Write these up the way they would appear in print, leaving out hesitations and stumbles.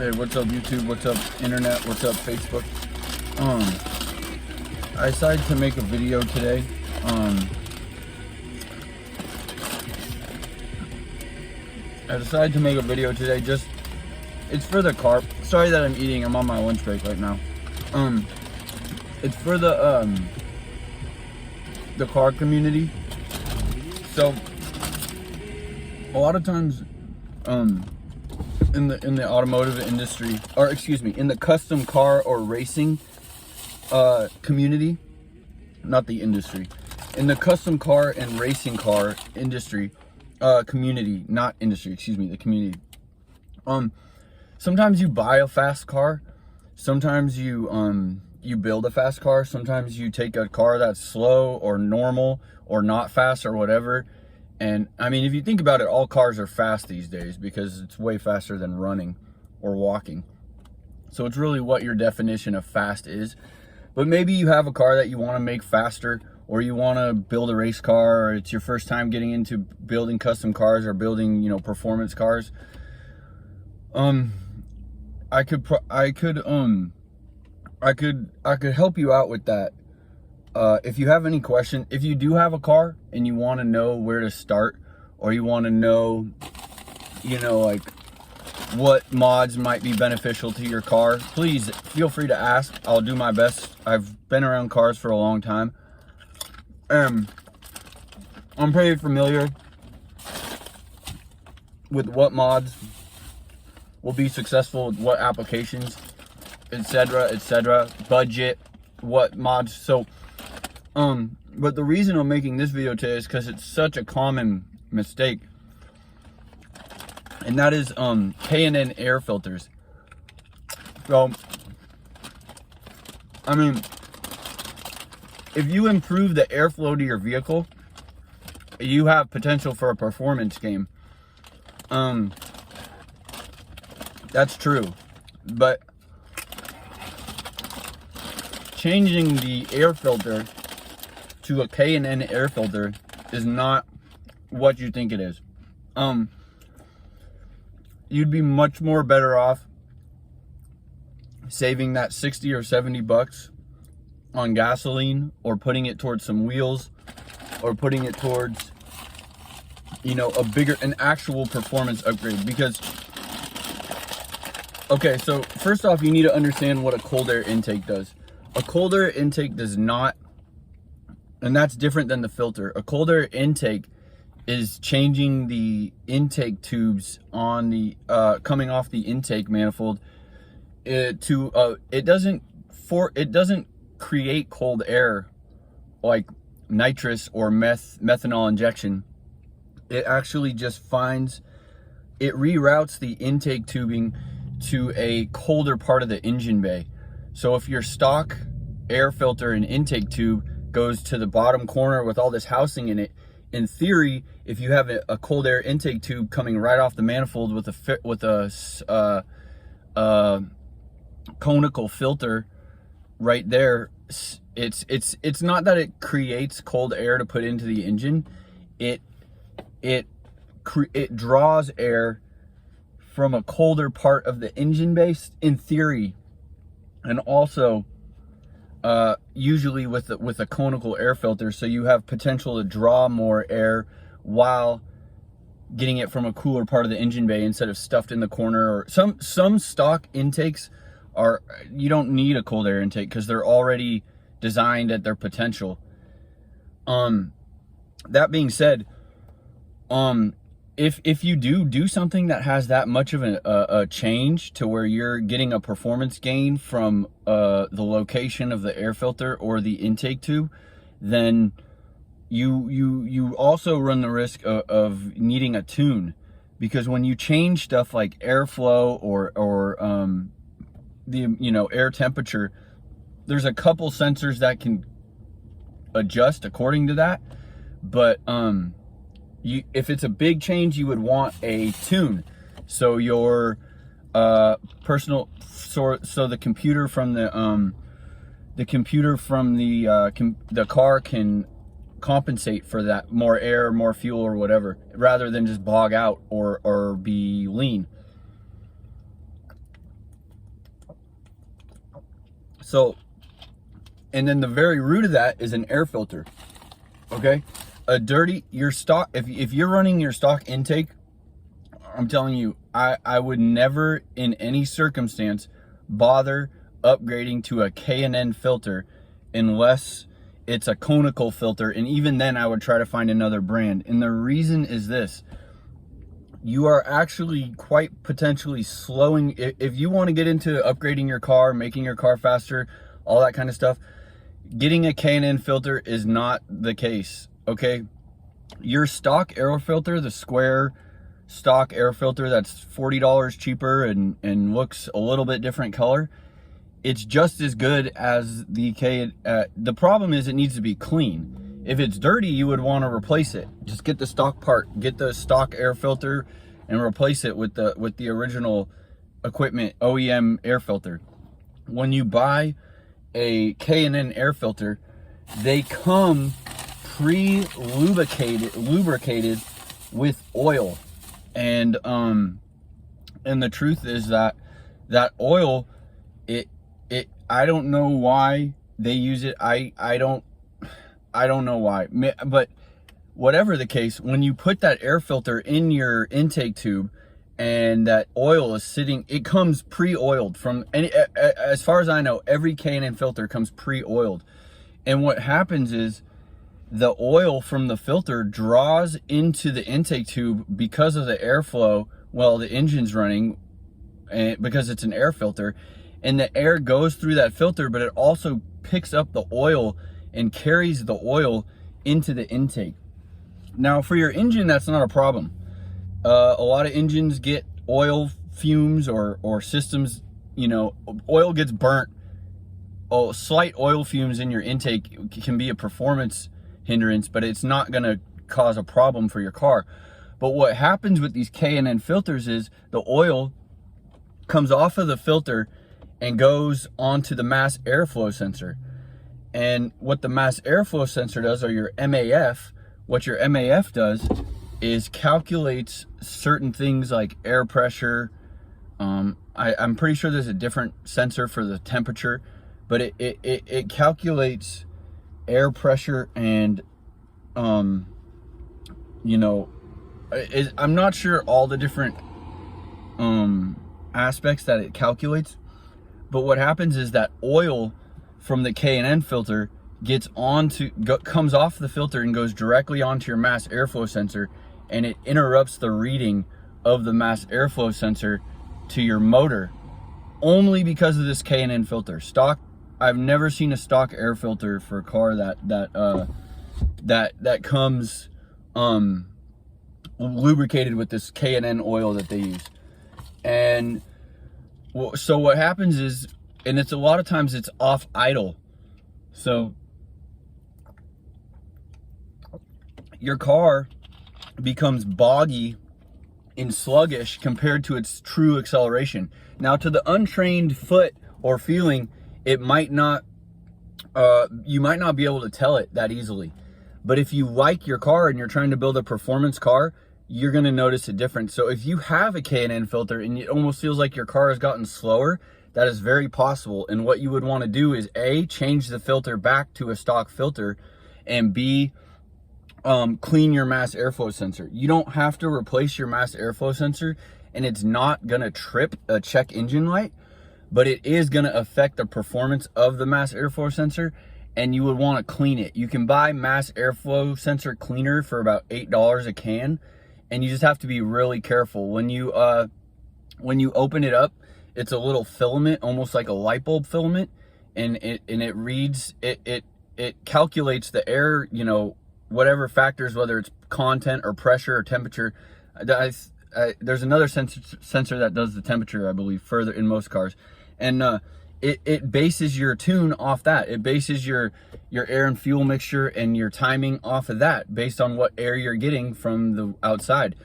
Hey, what's up YouTube? What's up internet? What's up Facebook? I decided to make a video today. Just it's for the car. Sorry that I'm eating. I'm on my lunch break right now. It's for the car community. So a lot of times, in the automotive industry, or excuse me, in the custom car or racing community, not the industry, in the custom car and racing car industry community, not industry, excuse me, the community. Sometimes you buy a fast car, sometimes you build a fast car, sometimes you take a car that's slow or normal or not fast or whatever. And I mean, if you think about it, all cars are fast these days because it's way faster than running or walking. So it's really what your definition of fast is. But maybe you have a car that you want to make faster, or you want to build a race car, or it's your first time getting into building custom cars or building, performance cars. I could help you out with that. If you have any question, if you do have a car and you want to know where to start, or you want to know, like what mods might be beneficial to your car, please feel free to ask. I'll do my best. I've been around cars for a long time. I'm pretty familiar with what mods will be successful with what applications, etc., budget, what mods. So but the reason I'm making this video today is because it's such a common mistake, and that is K&N air filters. So I mean, if you improve the airflow to your vehicle, you have potential for a performance gain. That's true, but changing the air filter to a K&N air filter is not what you think it is. You'd be much more better off saving that 60 or 70 bucks on gasoline, or putting it towards some wheels, or putting it towards, an actual performance upgrade. Because, okay, so first off, you need to understand what a cold air intake does. A cold air intake does not, and that's different than the filter. A cold air intake is changing the intake tubes on the coming off the intake manifold it doesn't create cold air like nitrous or methanol injection. It actually just it reroutes the intake tubing to a colder part of the engine bay. So if your stock air filter and intake tube goes to the bottom corner with all this housing in it, in theory, if you have a cold air intake tube coming right off the manifold with a conical filter right there, it's not that it creates cold air to put into the engine. It draws air from a colder part of the engine base, in theory, and also usually with a conical air filter, so you have potential to draw more air while getting it from a cooler part of the engine bay instead of stuffed in the corner. Or some stock intakes you don't need a cold air intake because they're already designed at their potential. That being said, if you do something that has that much of a change to where you're getting a performance gain from the location of the air filter or the intake tube, then you also run the risk of needing a tune, because when you change stuff like airflow or the air temperature, there's a couple sensors that can adjust according to that, but if it's a big change, you would want a tune. So your personal, so the computer from the car can compensate for that more air, more fuel, or whatever, rather than just bog out or be lean. So, and then the very root of that is an air filter. Okay, your stock, if you're running your stock intake, I'm telling you, I would never in any circumstance bother upgrading to a K&N filter unless it's a conical filter, and even then I would try to find another brand. And the reason is this: you are actually quite potentially slowing, if you want to get into upgrading your car, making your car faster, all that kind of stuff, getting a K&N filter is not the case. Okay, your stock air filter, the square stock air filter that's $40 cheaper and looks a little bit different color, it's just as good as the the problem is it needs to be clean. If it's dirty, you would want to replace it. Just get the stock part, get the stock air filter and replace it with the original equipment OEM air filter. When you buy a K&N air filter, they come lubricated with oil. And the truth is that oil, I don't know why they use it. I don't know why, but whatever the case, when you put that air filter in your intake tube and that oil is sitting, it comes pre-oiled from any, as far as I know, every K&N filter comes pre-oiled. And what happens is the oil from the filter draws into the intake tube because of the airflow while the engine's running, and because it's an air filter, and the air goes through that filter, but it also picks up the oil and carries the oil into the intake. Now for your engine, that's not a problem. A lot of engines get oil fumes or systems, you know, oil gets burnt. Oh, slight oil fumes in your intake can be a performance hindrance, but it's not going to cause a problem for your car. But what happens with these K&N filters is the oil comes off of the filter and goes onto the mass airflow sensor. And what the mass airflow sensor does, or your MAF, what your MAF does is calculates certain things like air pressure. I'm pretty sure there's a different sensor for the temperature, but it calculates air pressure and you know, I'm not sure all the different aspects that it calculates, but what happens is that oil from the K&N filter comes off the filter and goes directly onto your mass airflow sensor, and it interrupts the reading of the mass airflow sensor to your motor, only because of this K&N filter. Stock, I've never seen a stock air filter for a car that comes lubricated with this K&N oil that they use. And so what happens is, and it's a lot of times it's off idle, so your car becomes boggy and sluggish compared to its true acceleration. Now, to the untrained foot or feeling, it might not, you might not be able to tell it that easily. But if you like your car and you're trying to build a performance car, you're going to notice a difference. So if you have a K&N filter and it almost feels like your car has gotten slower, that is very possible. And what you would want to do is A, change the filter back to a stock filter, and B, clean your mass airflow sensor. You don't have to replace your mass airflow sensor, and it's not going to trip a check engine light, but it is going to affect the performance of the mass airflow sensor, and you would want to clean it. You can buy mass airflow sensor cleaner for about $8 a can, and you just have to be really careful. When you open it up, it's a little filament, almost like a light bulb filament, and it reads, it calculates the air, you know, whatever factors, whether it's content or pressure or temperature. There's another sensor that does the temperature, I believe, further in most cars. And it bases your tune off that. It bases your air and fuel mixture and your timing off of that, based on what air you're getting from the outside.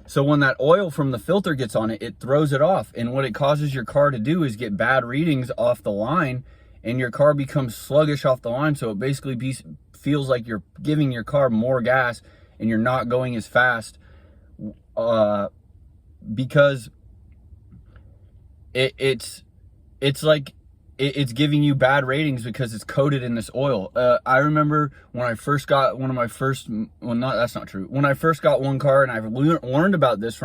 So when that oil from the filter gets on it, it throws it off. And what it causes your car to do is get bad readings off the line, and your car becomes sluggish off the line. So it basically feels like you're giving your car more gas and you're not going as fast, because it's like it's giving you bad ratings because it's coated in this oil. I remember when I first got one of my first, well, not, that's not true. When I first got one car, and I've learned about this from